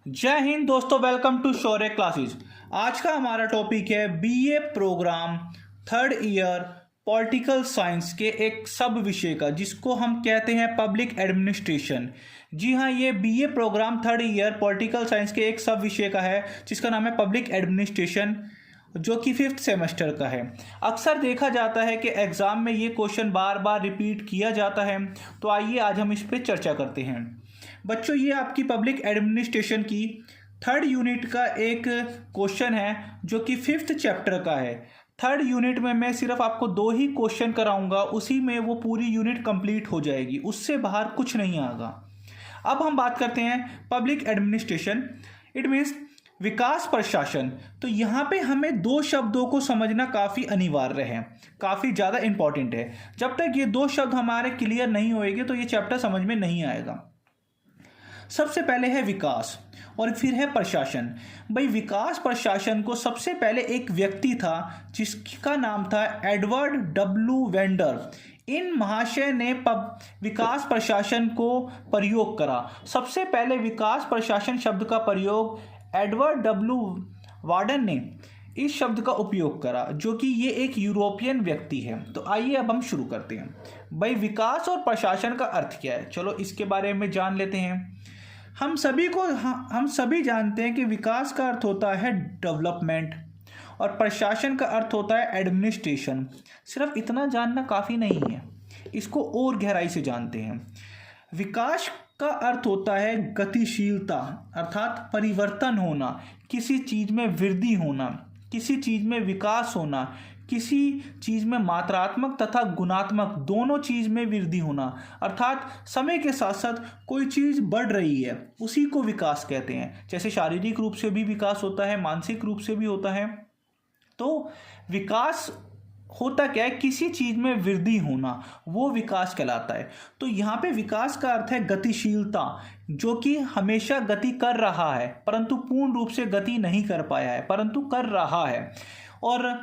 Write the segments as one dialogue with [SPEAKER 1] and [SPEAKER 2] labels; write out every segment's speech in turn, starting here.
[SPEAKER 1] जय हिंद दोस्तों, welcome to Shaurya classes. आज का हमारा टॉपिक है BA programme third year political science के एक सब विषय का, जिसको हम कहते हैं पब्लिक एडमिनिस्ट्रेशन। जी हाँ, ये BA programme third year political science के एक सब विषय का है जिसका नाम है पब्लिक एडमिनिस्ट्रेशन, जो कि 5th सेमेस्टर का है। अक्सर देखा जाता है कि एग्ज़ाम में ये क्वेश्चन बार बार रिपीट किया जाता है, तो आइए आज हम इस पर चर्चा करते हैं। बच्चों, ये आपकी पब्लिक एडमिनिस्ट्रेशन की थर्ड यूनिट का एक क्वेश्चन है जो कि 5th चैप्टर का है। थर्ड यूनिट में मैं सिर्फ आपको 2 ही क्वेश्चन कराऊंगा, उसी में वो पूरी यूनिट कंप्लीट हो जाएगी, उससे बाहर कुछ नहीं आएगा। अब हम बात करते हैं पब्लिक एडमिनिस्ट्रेशन, इट मीन्स विकास प्रशासन। तो यहाँ पे हमें 2 शब्दों को समझना काफ़ी अनिवार्य है, काफ़ी ज़्यादा इंपॉर्टेंट है। जब तक ये 2 शब्द हमारे क्लियर नहीं होएंगे तो ये चैप्टर समझ में नहीं आएगा। सबसे पहले है विकास और फिर है प्रशासन। भाई, विकास प्रशासन को सबसे पहले एक व्यक्ति था जिसका नाम था एडवर्ड डब्ल्यू वेंडर। इन महाशय ने विकास प्रशासन को प्रयोग करा। सबसे पहले विकास प्रशासन शब्द का प्रयोग एडवर्ड डब्ल्यू वार्डन ने इस शब्द का उपयोग करा, जो कि ये एक यूरोपियन व्यक्ति है। तो आइए अब हम शुरू करते हैं। भाई, विकास और प्रशासन का अर्थ क्या है, चलो इसके बारे में जान लेते हैं। हम सभी जानते हैं कि विकास का अर्थ होता है डेवलपमेंट और प्रशासन का अर्थ होता है एडमिनिस्ट्रेशन। सिर्फ इतना जानना काफ़ी नहीं है, इसको और गहराई से जानते हैं। विकास का अर्थ होता है गतिशीलता, अर्थात परिवर्तन होना, किसी चीज़ में वृद्धि होना, किसी चीज़ में विकास होना, किसी चीज़ में मात्रात्मक तथा गुणात्मक दोनों चीज़ में वृद्धि होना। अर्थात समय के साथ साथ कोई चीज़ बढ़ रही है, उसी को विकास कहते हैं। जैसे शारीरिक रूप से भी विकास होता है, मानसिक रूप से भी होता है। तो विकास होता क्या है, किसी चीज़ में वृद्धि होना, वो विकास कहलाता है। तो यहाँ पे विकास का अर्थ है गतिशीलता, जो कि हमेशा गति कर रहा है परंतु पूर्ण रूप से गति नहीं कर पाया है, परंतु कर रहा है। और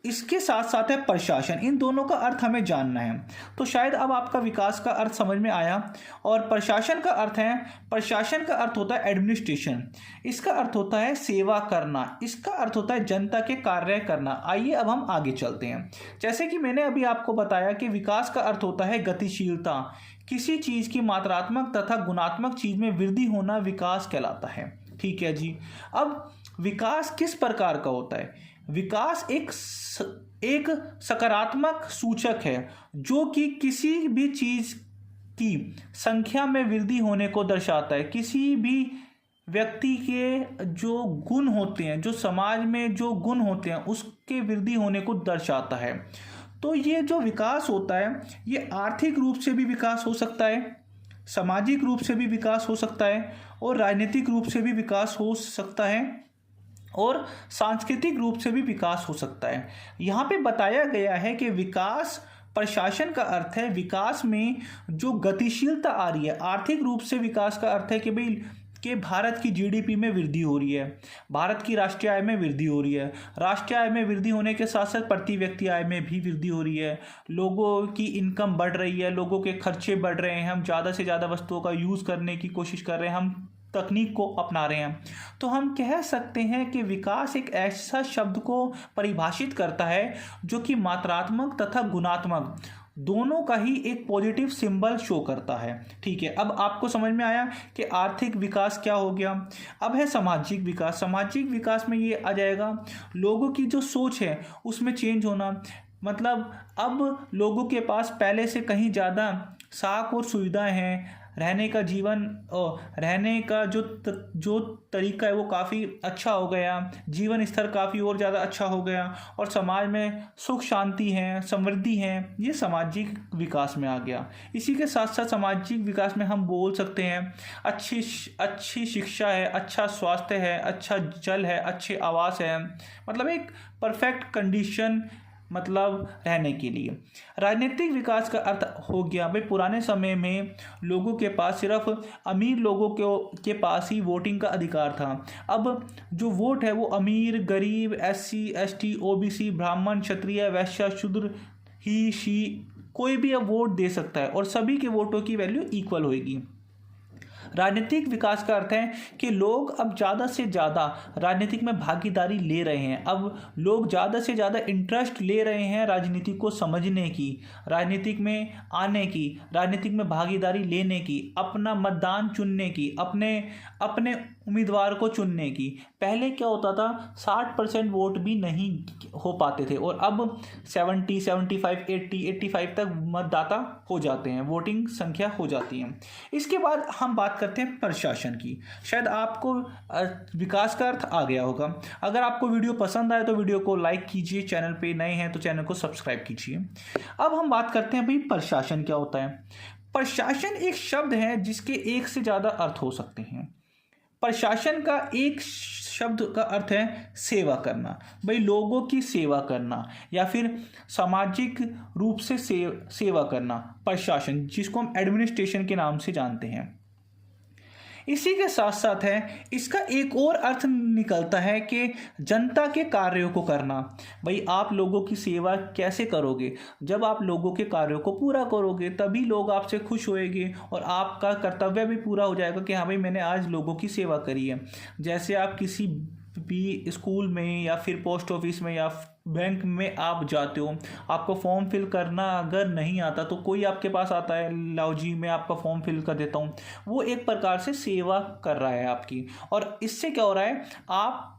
[SPEAKER 1] इसके साथ साथ है प्रशासन। इन दोनों का अर्थ हमें जानना है। तो शायद अब आपका विकास का अर्थ समझ में आया। और प्रशासन का अर्थ है, प्रशासन का अर्थ होता है एडमिनिस्ट्रेशन, इसका अर्थ होता है सेवा करना, इसका अर्थ होता है जनता के कार्य करना। आइए अब हम आगे चलते हैं। जैसे कि मैंने अभी आपको बताया कि विकास का अर्थ होता है गतिशीलता, किसी चीज़ की मात्रात्मक तथा गुणात्मक चीज़ में वृद्धि होना विकास कहलाता है। ठीक है जी। अब विकास किस प्रकार का होता है? विकास एक सकारात्मक सूचक है जो कि किसी भी चीज़ की संख्या में वृद्धि होने को दर्शाता है। किसी भी व्यक्ति के जो गुण होते हैं, जो समाज में जो गुण होते हैं, उसके वृद्धि होने को दर्शाता है। तो ये जो विकास होता है, ये आर्थिक रूप से भी विकास हो सकता है, सामाजिक रूप से भी विकास हो सकता है, और राजनीतिक रूप से भी विकास हो सकता है, और सांस्कृतिक रूप से भी विकास हो सकता है। यहाँ पे बताया गया है कि विकास प्रशासन का अर्थ है विकास में जो गतिशीलता आ रही है। आर्थिक रूप से विकास का अर्थ है कि भाई कि भारत की जीडीपी में वृद्धि हो रही है, भारत की राष्ट्रीय आय में वृद्धि हो रही है। राष्ट्रीय आय में वृद्धि होने के साथ साथ प्रति व्यक्ति आय में भी वृद्धि हो रही है। लोगों की इनकम बढ़ रही है, लोगों के खर्चे बढ़ रहे हैं, हम ज़्यादा से ज़्यादा वस्तुओं का यूज़ करने की कोशिश कर रहे हैं, हम तकनीक को अपना रहे हैं। तो हम कह सकते हैं कि विकास एक ऐसा शब्द को परिभाषित करता है जो कि मात्रात्मक तथा गुणात्मक दोनों का ही एक पॉजिटिव सिंबल शो करता है। ठीक है, अब आपको समझ में आया कि आर्थिक विकास क्या हो गया। अब है सामाजिक विकास। सामाजिक विकास में ये आ जाएगा लोगों की जो सोच है उसमें चेंज होना। मतलब अब लोगों के पास पहले से कहीं ज़्यादा साख और सुविधाएं हैं, रहने का जीवन रहने का जो तरीका है वो काफ़ी अच्छा हो गया, जीवन स्तर काफ़ी और ज़्यादा अच्छा हो गया, और समाज में सुख शांति है, समृद्धि है। ये सामाजिक विकास में आ गया। इसी के साथ साथ सामाजिक विकास में हम बोल सकते हैं अच्छी शिक्षा है, अच्छा स्वास्थ्य है, अच्छा जल है, अच्छे आवास है, मतलब एक परफेक्ट कंडीशन मतलब रहने के लिए। राजनीतिक विकास का अर्थ हो गया भाई पुराने समय में लोगों के पास सिर्फ अमीर लोगों के पास ही वोटिंग का अधिकार था। अब जो वोट है वो अमीर, गरीब, SC ST OBC, ब्राह्मण, क्षत्रिय, वैश्य, शूद्र, ही शी कोई भी अब वोट दे सकता है और सभी के वोटों की वैल्यू इक्वल होगी। राजनीतिक विकास का अर्थ है कि लोग अब ज़्यादा से ज़्यादा राजनीतिक में भागीदारी ले रहे हैं। अब लोग ज़्यादा से ज़्यादा इंटरेस्ट ले रहे हैं राजनीति को समझने की, राजनीतिक में आने की, राजनीतिक में भागीदारी लेने की, अपना मतदान चुनने की, अपने अपने उम्मीदवार को चुनने की। पहले क्या होता था, 60% वोट भी नहीं हो पाते थे और अब 70, 75, 80, 85 तक मतदाता हो जाते हैं, वोटिंग संख्या हो जाती है। इसके बाद हम बात करते हैं प्रशासन की। शायद आपको विकास का अर्थ आ गया होगा। अगर आपको वीडियो पसंद आए तो वीडियो को लाइक कीजिए, चैनल पे नए हैं तो चैनल को सब्सक्राइब कीजिए। अब हम बात करते हैं भाई प्रशासन क्या होता है। प्रशासन एक शब्द है जिसके एक से ज़्यादा अर्थ हो सकते हैं। प्रशासन का एक शब्द का अर्थ है सेवा करना, भाई लोगों की सेवा करना या फिर सामाजिक रूप से सेवा करना, प्रशासन जिसको हम एडमिनिस्ट्रेशन के नाम से जानते हैं। इसी के साथ साथ है इसका एक और अर्थ निकलता है कि जनता के कार्यों को करना। भाई आप लोगों की सेवा कैसे करोगे, जब आप लोगों के कार्यों को पूरा करोगे तभी लोग आपसे खुश होएंगे और आपका कर्तव्य भी पूरा हो जाएगा कि हाँ भाई मैंने आज लोगों की सेवा करी है। जैसे आप किसी भी स्कूल में या फिर पोस्ट ऑफिस में या बैंक में आप जाते हो, आपको फॉर्म फिल करना अगर नहीं आता तो कोई आपके पास आता है, लाओ जी मैं आपका फॉर्म फिल कर देता हूँ। वो एक प्रकार से सेवा कर रहा है आपकी, और इससे क्या हो रहा है, आप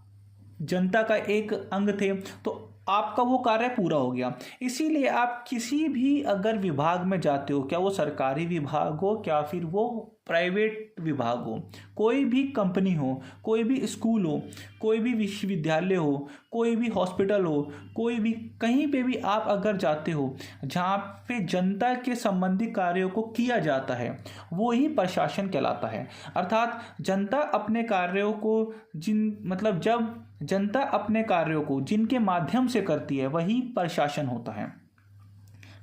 [SPEAKER 1] जनता का एक अंग थे तो आपका वो कार्य पूरा हो गया। इसीलिए आप किसी भी अगर विभाग में जाते हो, क्या वो सरकारी विभाग हो क्या फिर वो प्राइवेट विभाग हो, कोई भी कंपनी हो, कोई भी स्कूल हो, कोई भी विश्वविद्यालय हो, कोई भी हॉस्पिटल हो, कोई भी कहीं पे भी आप अगर जाते हो जहाँ पे जनता के संबंधी कार्यों को किया जाता है वो ही प्रशासन कहलाता है। अर्थात जनता अपने कार्यों को जब जनता अपने कार्यों को जिनके माध्यम से करती है वही प्रशासन होता है।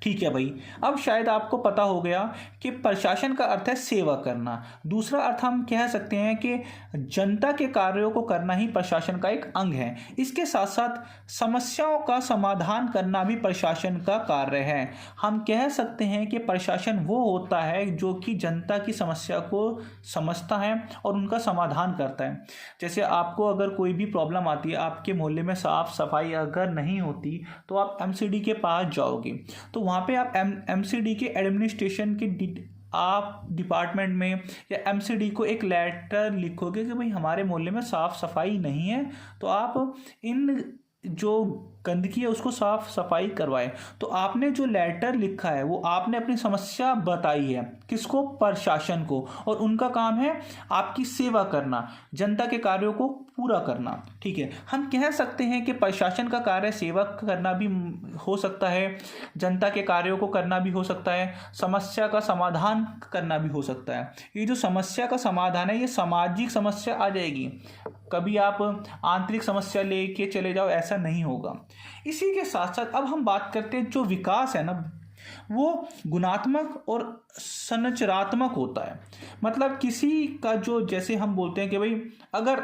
[SPEAKER 1] ठीक है भाई, अब शायद आपको पता हो गया कि प्रशासन का अर्थ है सेवा करना। दूसरा अर्थ हम कह सकते हैं कि जनता के कार्यों को करना ही प्रशासन का एक अंग है। इसके साथ साथ समस्याओं का समाधान करना भी प्रशासन का कार्य है। हम कह सकते हैं कि प्रशासन वो होता है जो कि जनता की समस्या को समझता है और उनका समाधान करता है। जैसे आपको अगर कोई भी प्रॉब्लम आती है, आपके मोहल्ले में साफ सफाई अगर नहीं होती तो आप एमसीडी के पास जाओगे, तो वहाँ पे आप एमसीडी के एडमिनिस्ट्रेशन के आप डिपार्टमेंट में या एमसीडी को एक लेटर लिखोगे कि भाई हमारे मोहल्ले में साफ़ सफाई नहीं है, तो आप इन जो गंदगी है उसको साफ सफाई करवाएं। तो आपने जो लेटर लिखा है वो आपने अपनी समस्या बताई है किसको, प्रशासन को, और उनका काम है आपकी सेवा करना, जनता के कार्यों को पूरा करना। ठीक है, हम कह सकते हैं कि प्रशासन का कार्य सेवा करना भी हो सकता है, जनता के कार्यों को करना भी हो सकता है, समस्या का समाधान करना भी हो सकता है। ये जो समस्या का समाधान है ये सामाजिक समस्या आ जाएगी, कभी आप आंतरिक समस्या लेके चले जाओ ऐसा नहीं होगा। इसी के साथ साथ अब हम बात करते हैं जो विकास है ना वो गुणात्मक और संरचनात्मक होता है। मतलब किसी का जो, जैसे हम बोलते हैं कि भाई अगर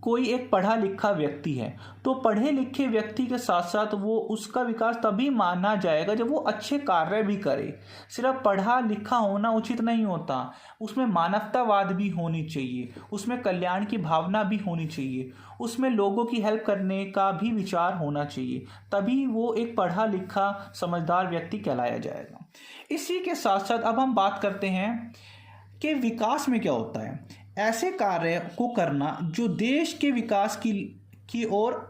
[SPEAKER 1] कोई एक पढ़ा लिखा व्यक्ति है तो पढ़े लिखे व्यक्ति के साथ साथ वो उसका विकास तभी माना जाएगा जब वो अच्छे कार्य भी करे। सिर्फ पढ़ा लिखा होना उचित नहीं होता, उसमें मानवतावाद भी होनी चाहिए, उसमें कल्याण की भावना भी होनी चाहिए, उसमें लोगों की हेल्प करने का भी विचार होना चाहिए, तभी वो एक पढ़ा लिखा समझदार व्यक्ति कहलाया जाएगा। इसी के साथ साथ अब हम बात करते हैं कि विकास में क्या होता है। ऐसे कार्य को करना जो देश के विकास की ओर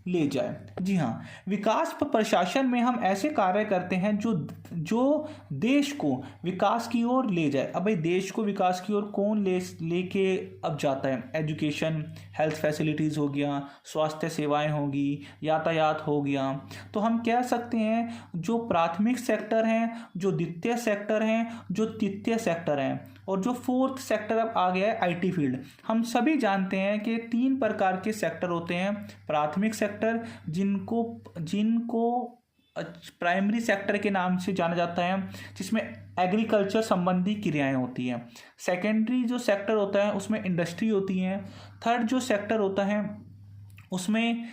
[SPEAKER 1] ले जाए। जी हाँ, विकास प्रशासन में हम ऐसे कार्य करते हैं जो देश को विकास की ओर ले जाए। अब भाई देश को विकास की ओर कौन लेके अब जाता है, एजुकेशन, हेल्थ फैसिलिटीज़ हो गया, स्वास्थ्य सेवाएं होगी, यातायात हो गया। तो हम कह सकते हैं जो प्राथमिक सेक्टर हैं, जो द्वितीय सेक्टर हैं, जो तृतीय सेक्टर हैं, और जो फोर्थ सेक्टर अब आ गया है आईटी फील्ड। हम सभी जानते हैं कि 3 प्रकार के सेक्टर होते हैं। प्राथमिक सेक्टर जिनको प्राइमरी सेक्टर के नाम से जाना जाता है, जिसमें एग्रीकल्चर संबंधी क्रियाएं होती हैं। सेकेंडरी जो सेक्टर होता है उसमें इंडस्ट्री होती है। थर्ड जो सेक्टर होता है उसमें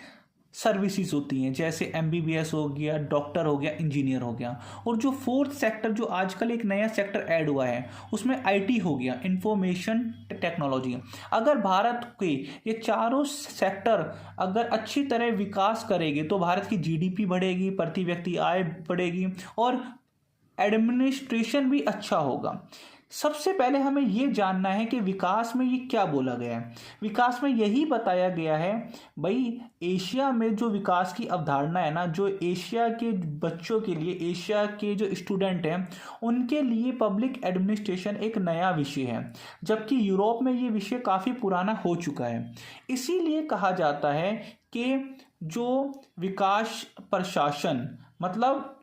[SPEAKER 1] सर्विसेज होती हैं, जैसे एमबीबीएस हो गया, डॉक्टर हो गया, इंजीनियर हो गया। और जो फोर्थ सेक्टर, जो आजकल एक नया सेक्टर ऐड हुआ है, उसमें आईटी हो गया, इंफॉर्मेशन टेक्नोलॉजी। अगर भारत के ये चारों सेक्टर अगर अच्छी तरह विकास करेंगे तो भारत की जीडीपी बढ़ेगी, प्रति व्यक्ति आय बढ़ेगी और एडमिनिस्ट्रेशन भी अच्छा होगा। सबसे पहले हमें ये जानना है कि विकास में ये क्या बोला गया है। विकास में यही बताया गया है भाई, एशिया में जो विकास की अवधारणा है ना, जो एशिया के बच्चों के लिए, एशिया के जो स्टूडेंट हैं उनके लिए पब्लिक एडमिनिस्ट्रेशन एक नया विषय है, जबकि यूरोप में ये विषय काफ़ी पुराना हो चुका है। इसीलिए कहा जाता है कि जो विकास प्रशासन, मतलब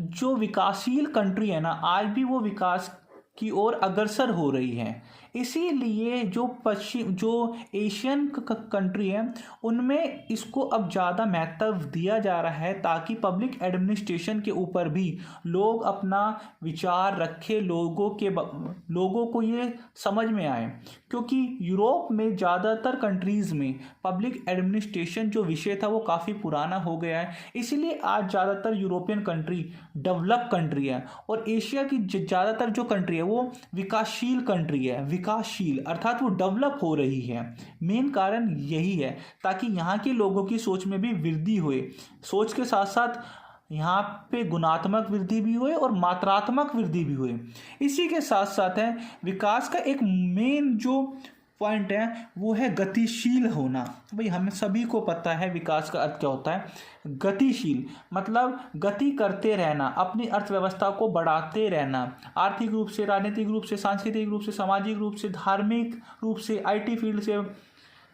[SPEAKER 1] जो विकासशील कंट्री है ना, आज भी वो विकास की ओर अग्रसर हो रही है। इसीलिए जो एशियन कंट्री है उनमें इसको अब ज़्यादा महत्व दिया जा रहा है, ताकि पब्लिक एडमिनिस्ट्रेशन के ऊपर भी लोग अपना विचार रखें, लोगों को ये समझ में आए। क्योंकि यूरोप में ज़्यादातर कंट्रीज़ में पब्लिक एडमिनिस्ट्रेशन जो विषय था वो काफ़ी पुराना हो गया है। इसीलिए आज ज़्यादातर यूरोपियन कंट्री डेवलप कंट्री है और एशिया की ज़्यादातर जो कंट्री है वो विकासशील कंट्री है। विकासशील अर्थात वो डेवलप हो रही है। मेन कारण यही है, ताकि यहाँ के लोगों की सोच में भी वृद्धि होए, सोच के साथ साथ यहाँ पे गुणात्मक वृद्धि भी हुए और मात्रात्मक वृद्धि भी हुए। इसी के साथ साथ है विकास का एक मेन जो पॉइंट है वो है गतिशील होना। भाई हमें सभी को पता है विकास का अर्थ क्या होता है। गतिशील मतलब गति करते रहना, अपनी अर्थव्यवस्था को बढ़ाते रहना, आर्थिक रूप से, राजनीतिक रूप से, सांस्कृतिक रूप से, सामाजिक रूप से, धार्मिक रूप से, आईटी फील्ड से,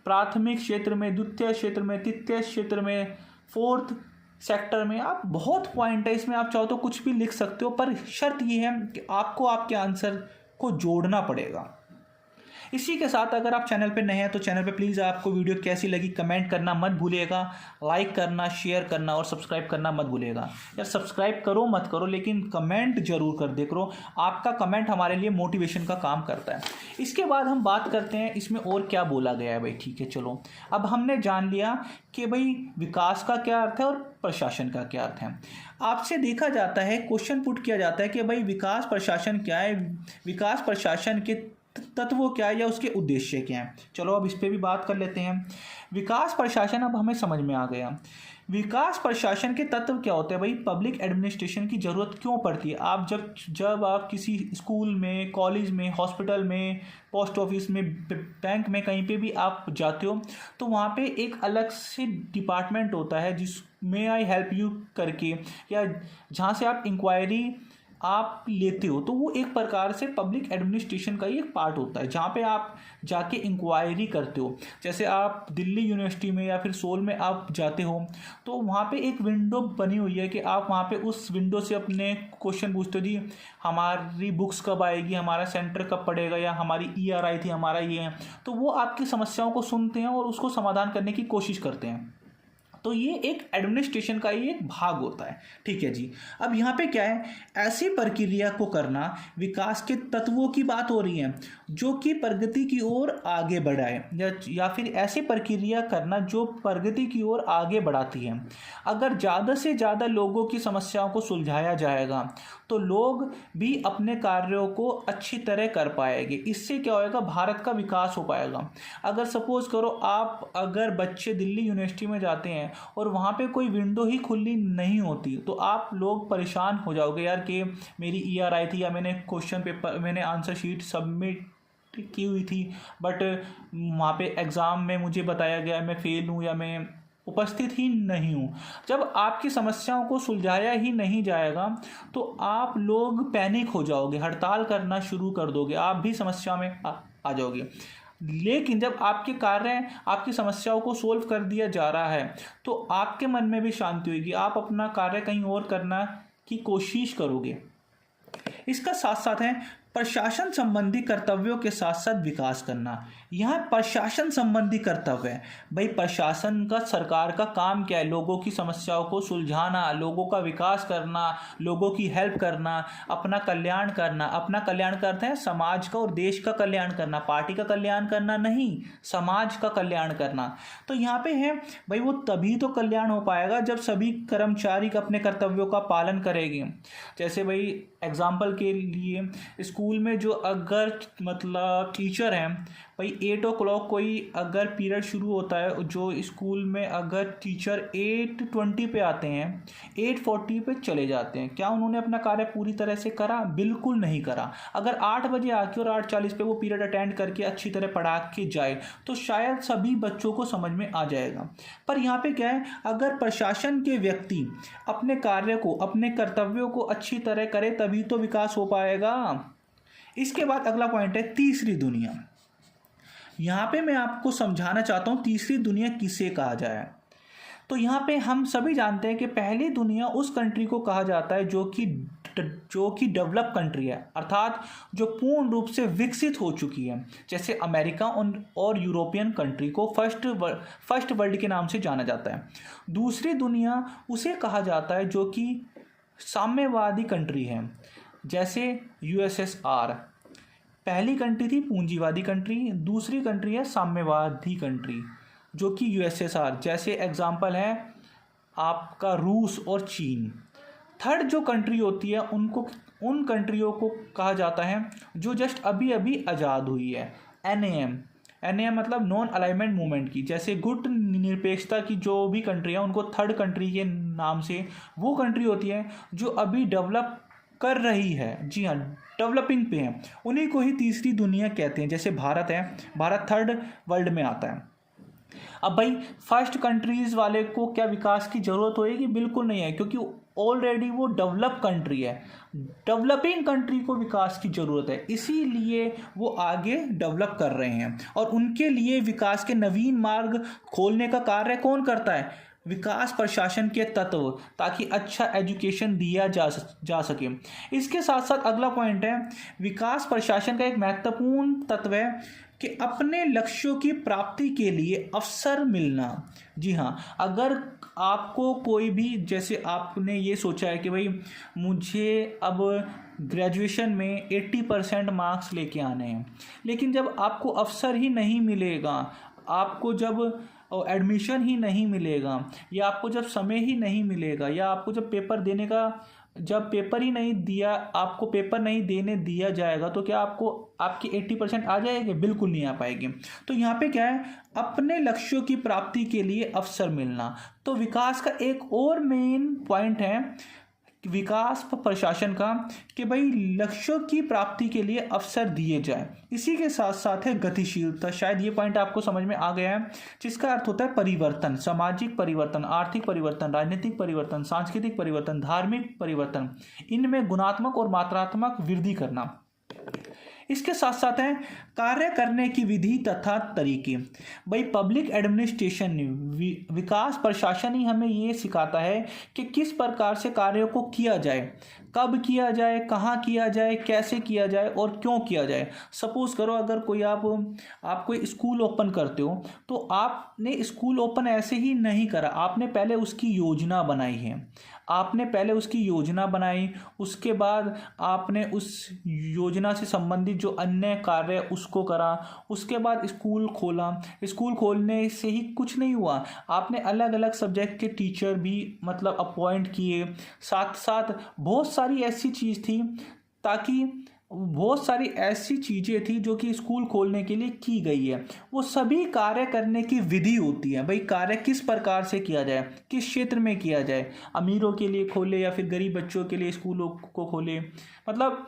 [SPEAKER 1] प्राथमिक क्षेत्र में, द्वितीय क्षेत्र में, तृतीय क्षेत्र में, फोर्थ सेक्टर में। आप बहुत पॉइंट है इसमें, आप चाहो तो कुछ भी लिख सकते हो, पर शर्त यह है कि आपको आपके आंसर को जोड़ना पड़ेगा। इसी के साथ अगर आप चैनल पे नए हैं तो चैनल पे प्लीज़ आपको वीडियो कैसी लगी कमेंट करना मत भूलिएगा, लाइक करना, शेयर करना और सब्सक्राइब करना मत भूलिएगा। यार सब्सक्राइब करो मत करो, लेकिन कमेंट जरूर कर दे करो। आपका कमेंट हमारे लिए मोटिवेशन का काम करता है। इसके बाद हम बात करते हैं इसमें और क्या बोला गया है। भाई ठीक है, चलो अब हमने जान लिया कि भाई विकास का क्या अर्थ है और प्रशासन का क्या अर्थ है। आपसे देखा जाता है, क्वेश्चन पुट किया जाता है कि भाई विकास प्रशासन क्या है, विकास प्रशासन के तत्व क्या है या उसके उद्देश्य क्या है। चलो अब इस पे भी बात कर लेते हैं। विकास प्रशासन अब हमें समझ में आ गया। विकास प्रशासन के तत्व क्या होते हैं। भाई पब्लिक एडमिनिस्ट्रेशन की ज़रूरत क्यों पड़ती है। आप जब आप किसी स्कूल में, कॉलेज में, हॉस्पिटल में, पोस्ट ऑफिस में, बैंक में, कहीं पे भी आप जाते हो तो वहाँ पे एक अलग से डिपार्टमेंट होता है जिसमें आई हेल्प यू करके, या जहाँ से आप इंक्वायरी आप लेते हो, तो वो एक प्रकार से पब्लिक एडमिनिस्ट्रेशन का ही एक पार्ट होता है, जहाँ पे आप जाके इंक्वायरी करते हो। जैसे आप दिल्ली यूनिवर्सिटी में या फिर सोल में आप जाते हो तो वहाँ पे एक विंडो बनी हुई है कि आप वहाँ पे उस विंडो से अपने क्वेश्चन पूछते हो, जी हमारी बुक्स कब आएगी, हमारा सेंटर कब पड़ेगा, या हमारी ERI थी, हमारा ये है। तो वो आपकी समस्याओं को सुनते हैं और उसको समाधान करने की कोशिश करते हैं। तो ये एक एडमिनिस्ट्रेशन का ही एक भाग होता है। ठीक है जी। अब यहाँ पे क्या है, ऐसी प्रक्रिया को करना, विकास के तत्वों की बात हो रही है जो कि प्रगति की ओर आगे बढ़ाए, या फिर ऐसी प्रक्रिया करना जो प्रगति की ओर आगे बढ़ाती है। अगर ज़्यादा से ज़्यादा लोगों की समस्याओं को सुलझाया जाएगा तो लोग भी अपने कार्यों को अच्छी तरह कर पाएंगे। इससे क्या होएगा, भारत का विकास हो पाएगा। अगर सपोज करो आप अगर बच्चे दिल्ली यूनिवर्सिटी में जाते हैं और वहाँ पे कोई विंडो ही खुली नहीं होती तो आप लोग परेशान हो जाओगे, यार कि मेरी ERI थी या मैंने क्वेश्चन पेपर, मैंने आंसर शीट सबमिट की हुई थी, बट वहाँ पे एग्ज़ाम में मुझे बताया गया मैं फेल हूँ या मैं उपस्थित ही नहीं हूँ। जब आपकी समस्याओं को सुलझाया ही नहीं जाएगा तो आप लोग पैनिक हो जाओगे, हड़ताल करना शुरू कर दोगे, आप भी समस्या में आ जाओगे। लेकिन जब आपके कार्य, आपकी समस्याओं को सोल्व कर दिया जा रहा है तो आपके मन में भी शांति होगी, आप अपना कार्य कहीं और करना की कोशिश करोगे। इसका साथ साथ है प्रशासन संबंधी कर्तव्यों के साथ साथ विकास करना। यहाँ प्रशासन संबंधी कर्तव्य है, भाई प्रशासन का, सरकार का काम क्या है? लोगों की समस्याओं को सुलझाना, लोगों का विकास करना, लोगों की हेल्प करना, अपना कल्याण करना। अपना कल्याण करते हैं समाज का और देश का कल्याण करना, पार्टी का कल्याण करना नहीं, समाज का कल्याण करना। तो यहाँ पे है भाई, वो तभी तो कल्याण हो पाएगा जब सभी कर्मचारी अपने कर्तव्यों का पालन करेंगे। जैसे भाई एग्जाम्पल के लिए स्कूल में जो अगर मतलब टीचर हैं भाई, 8 o'clock कोई अगर पीरियड शुरू होता है, जो स्कूल में अगर टीचर 8:20 पे आते हैं, 8:40 पे चले जाते हैं, क्या उन्होंने अपना कार्य पूरी तरह से करा? बिल्कुल नहीं करा। अगर 8 बजे आके और 8:40 पे वो पीरियड अटेंड करके अच्छी तरह पढ़ा के जाए तो शायद सभी बच्चों को समझ में आ जाएगा। पर यहाँ पे क्या है, अगर प्रशासन के व्यक्ति अपने कार्य को, अपने कर्तव्यों को अच्छी तरह करे तभी तो विकास हो पाएगा। इसके बाद अगला पॉइंट है तीसरी दुनिया। यहाँ पे मैं आपको समझाना चाहता हूँ तीसरी दुनिया किसे कहा जाए। तो यहाँ पे हम सभी जानते हैं कि पहली दुनिया उस कंट्री को कहा जाता है जो कि डेवलप कंट्री है, अर्थात जो पूर्ण रूप से विकसित हो चुकी है। जैसे अमेरिका और यूरोपियन कंट्री को फर्स्ट वर्ल्ड के नाम से जाना जाता है। दूसरी दुनिया उसे कहा जाता है जो कि साम्यवादी कंट्री है, जैसे यूएसएसआर। पहली कंट्री थी पूंजीवादी कंट्री, दूसरी कंट्री है साम्यवादी कंट्री जो कि यूएसएसआर। जैसे एग्जांपल है आपका रूस और चीन। थर्ड जो कंट्री होती है उन कंट्रियों को कहा जाता है जो जस्ट अभी अभी आज़ाद हुई है, एनएएम मतलब नॉन अलाइनमेंट मूवमेंट की। जैसे गुट निरपेक्षता की जो भी कंट्री है उनको थर्ड कंट्री के नाम से वो कंट्री होती है जो अभी डेवलप कर रही है, जी हाँ डेवलपिंग पे है, उन्हीं को ही तीसरी दुनिया कहते हैं। जैसे भारत है, भारत थर्ड वर्ल्ड में आता है। अब भाई फर्स्ट कंट्रीज वाले को क्या विकास की ज़रूरत होएगी? बिल्कुल नहीं है, क्योंकि ऑलरेडी वो डेवलप कंट्री है। डेवलपिंग कंट्री को विकास की ज़रूरत है, इसीलिए वो आगे डेवलप कर रहे हैं। और उनके लिए विकास के नवीन मार्ग खोलने का कार्य कौन करता है? विकास प्रशासन के तत्व, ताकि अच्छा एजुकेशन दिया जा सके। इसके साथ साथ अगला पॉइंट है, विकास प्रशासन का एक महत्वपूर्ण तत्व है कि अपने लक्ष्यों की प्राप्ति के लिए अवसर मिलना। जी हाँ, अगर आपको कोई भी, जैसे आपने ये सोचा है कि भाई मुझे अब ग्रेजुएशन में 80% मार्क्स लेके आने हैं, लेकिन जब आपको अवसर ही नहीं मिलेगा, आपको जब एडमिशन ही नहीं मिलेगा, या आपको जब समय ही नहीं मिलेगा, या आपको जब पेपर ही नहीं दिया, आपको पेपर नहीं देने दिया जाएगा, तो क्या आपको आपकी 80% आ जाएगी? बिल्कुल नहीं आ पाएगी। तो यहाँ पे क्या है, अपने लक्ष्यों की प्राप्ति के लिए अवसर मिलना। तो विकास का एक और मेन पॉइंट है विकास प्रशासन का कि भाई लक्ष्यों की प्राप्ति के लिए अवसर दिए जाए। इसी के साथ साथ है गतिशीलता। शायद ये पॉइंट आपको समझ में आ गया है, जिसका अर्थ होता है परिवर्तन, सामाजिक परिवर्तन, आर्थिक परिवर्तन, राजनीतिक परिवर्तन, सांस्कृतिक परिवर्तन, धार्मिक परिवर्तन, इनमें गुणात्मक और मात्रात्मक वृद्धि करना। इसके साथ साथ है कार्य करने की विधि तथा तरीके। भाई पब्लिक एडमिनिस्ट्रेशन, विकास प्रशासन ही हमें ये सिखाता है कि किस प्रकार से कार्यों को किया जाए, कब किया जाए, कहाँ किया जाए, कैसे किया जाए और क्यों किया जाए। सपोज करो अगर आप कोई स्कूल ओपन करते हो, तो आपने स्कूल ओपन ऐसे ही नहीं करा, आपने पहले उसकी योजना बनाई है। आपने पहले उसकी योजना बनाई, उसके बाद आपने उस योजना से संबंधित जो अन्य कार्य उसको करा, उसके बाद स्कूल खोला। स्कूल खोलने से ही कुछ नहीं हुआ, आपने अलग अलग सब्जेक्ट के टीचर भी मतलब अपॉइंट किए, साथ साथ बहुत सारी ऐसी चीज़ें थी जो कि स्कूल खोलने के लिए की गई है। वो सभी कार्य करने की विधि होती है। भाई कार्य किस प्रकार से किया जाए, किस क्षेत्र में किया जाए, अमीरों के लिए खोले या फिर गरीब बच्चों के लिए स्कूलों को खोले, मतलब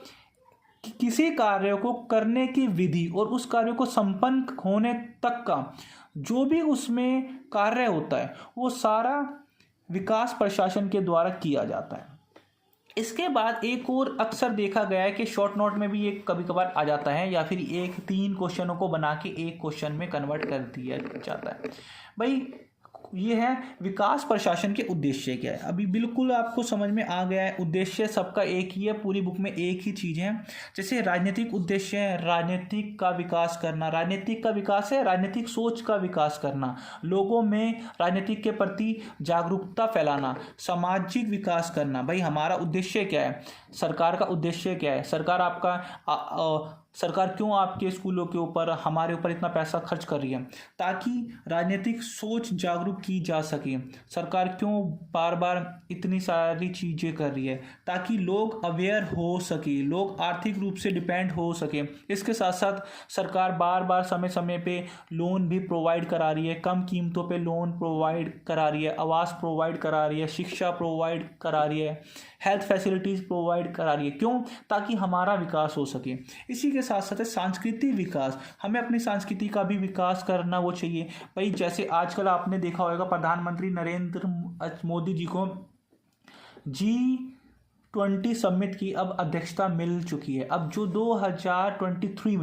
[SPEAKER 1] किसी कार्य को करने की विधि और उस कार्य को संपन्न होने तक का जो भी उसमें कार्य होता है वो सारा विकास प्रशासन के द्वारा किया जाता है। इसके बाद एक और अक्सर देखा गया है कि शॉर्ट नोट में भी ये कभी कभार आ जाता है, या फिर 3 क्वेश्चनों को बना के एक क्वेश्चन में कन्वर्ट कर दिया जाता है। भाई ये है विकास प्रशासन के उद्देश्य क्या है। अभी बिल्कुल आपको समझ में आ गया है, उद्देश्य सबका एक ही है, पूरी बुक में एक ही चीज़ है। जैसे राजनीतिक उद्देश्य है, राजनीतिक का विकास करना, राजनीतिक का विकास है राजनीतिक सोच का विकास करना, लोगों में राजनीतिक के प्रति जागरूकता फैलाना, सामाजिक विकास करना। भाई हमारा उद्देश्य क्या है, सरकार का उद्देश्य क्या है, सरकार क्यों आपके स्कूलों के ऊपर, हमारे ऊपर इतना पैसा खर्च कर रही है, ताकि राजनीतिक सोच जागरूक की जा सके। सरकार क्यों बार बार इतनी सारी चीज़ें कर रही है, ताकि लोग अवेयर हो सके, लोग आर्थिक रूप से डिपेंड हो सके। इसके साथ साथ सरकार बार बार समय समय पे लोन भी प्रोवाइड करा रही है, कम कीमतों पे लोन प्रोवाइड करा रही है, आवास प्रोवाइड करा रही है, शिक्षा प्रोवाइड करा रही है, हेल्थ फैसिलिटीज़ प्रोवाइड करा रही है। क्यों? ताकि हमारा विकास हो सके। इसी के साथ साथ सांस्कृतिक विकास, हमें अपनी संस्कृति का भी विकास करना वो चाहिए। भाई जैसे आजकल आपने देखा होगा प्रधानमंत्री नरेंद्र मोदी जी को G20 समिट की अब अध्यक्षता मिल चुकी है। अब जो 2023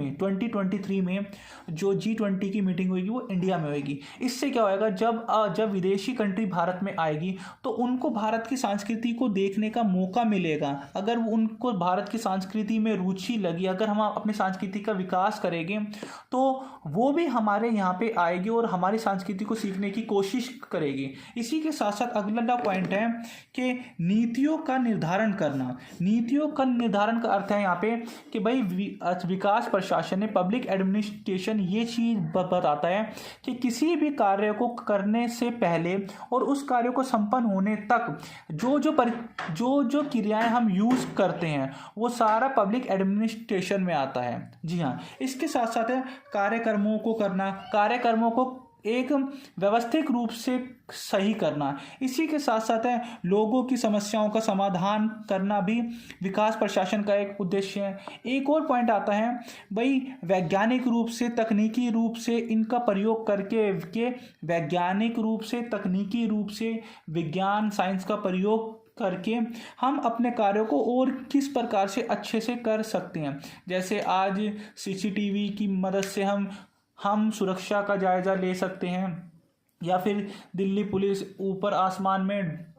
[SPEAKER 1] में जो G20 की मीटिंग होगी वो इंडिया में होगी। इससे क्या होएगा, जब विदेशी कंट्री भारत में आएगी तो उनको भारत की संस्कृति को देखने का मौका मिलेगा। अगर उनको भारत की संस्कृति में रुचि लगी, अगर हम अपनी संस्कृति का विकास करेंगे तो वो भी हमारे यहाँ पे आएगी और हमारी संस्कृति को सीखने की कोशिश करेगी। इसी के साथ साथ अगला पॉइंट है कि नीतियों का निर्धारण करना। नीतियों का निर्धारण का अर्थ है यहाँ पे कि भाई विकास प्रशासन ने, पब्लिक एडमिनिस्ट्रेशन ये चीज़ बताता है कि किसी भी कार्य को करने से पहले और उस कार्य को संपन्न होने तक जो क्रियाएं हम यूज़ करते हैं वो सारा पब्लिक एडमिनिस्ट्रेशन में आता है। जी हाँ, इसके साथ साथ है कार्यक्रमों को करना, कार्यक्रमों को एक व्यवस्थित रूप से सही करना। इसी के साथ साथ है लोगों की समस्याओं का समाधान करना भी विकास प्रशासन का एक उद्देश्य है। एक और पॉइंट आता है भाई वैज्ञानिक रूप से, तकनीकी रूप से इनका प्रयोग करके वैज्ञानिक रूप से, तकनीकी रूप से, विज्ञान साइंस का प्रयोग करके हम अपने कार्यों को और किस प्रकार से अच्छे से कर सकते हैं। जैसे आज CCTV की मदद से हम सुरक्षा का जायज़ा ले सकते हैं, या फिर दिल्ली पुलिस ऊपर आसमान में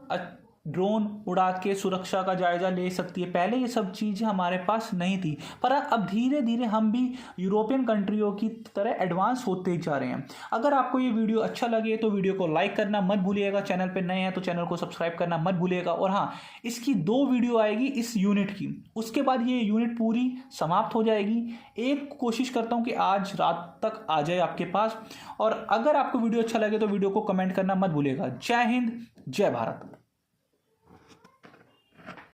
[SPEAKER 1] ड्रोन उड़ा के सुरक्षा का जायज़ा ले सकती है। पहले ये सब चीज़ें हमारे पास नहीं थी, पर अब धीरे धीरे हम भी यूरोपियन कंट्रियों की तरह एडवांस होते जा रहे हैं। अगर आपको ये वीडियो अच्छा लगे तो वीडियो को लाइक करना मत भूलिएगा, चैनल पे नए हैं तो चैनल को सब्सक्राइब करना मत भूलिएगा। और हाँ, इसकी 2 वीडियो आएगी इस यूनिट की, उसके बाद ये यूनिट पूरी समाप्त हो जाएगी। एक कोशिश करता हूँ कि आज रात तक आ जाए आपके पास। और अगर आपको वीडियो अच्छा लगे तो वीडियो को कमेंट करना मत भूलिएगा। जय हिंद, जय भारत।